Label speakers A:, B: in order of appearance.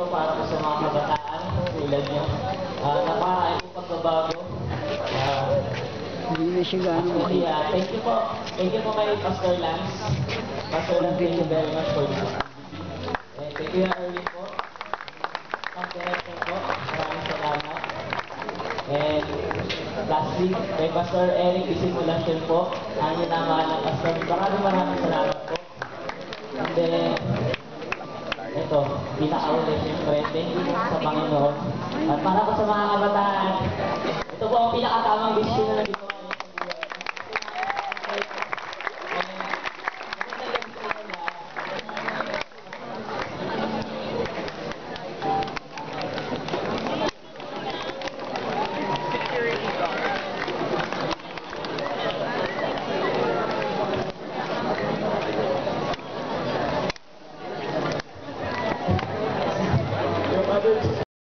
A: ito para po sa mga kabataan tulad niyo. Napakarami po pagbabago.
B: Hindi na siya gano'n
A: Actually, thank you po. Thank you po kay Pastor Lance. Pastor Lance, thank you very much for this. And thank you, Erwin po. Ang director po. Maraming salamat. And lastly, kay Pastor Eric Isimulacion po. Ang ginamahal ng Pastor. Maraming salamat po. And then, ito, pinakauli siyempre. Thank you po sa Panginoon. At para po sa mga kabataan, ito po ang pinakatamang decision na naging Your mother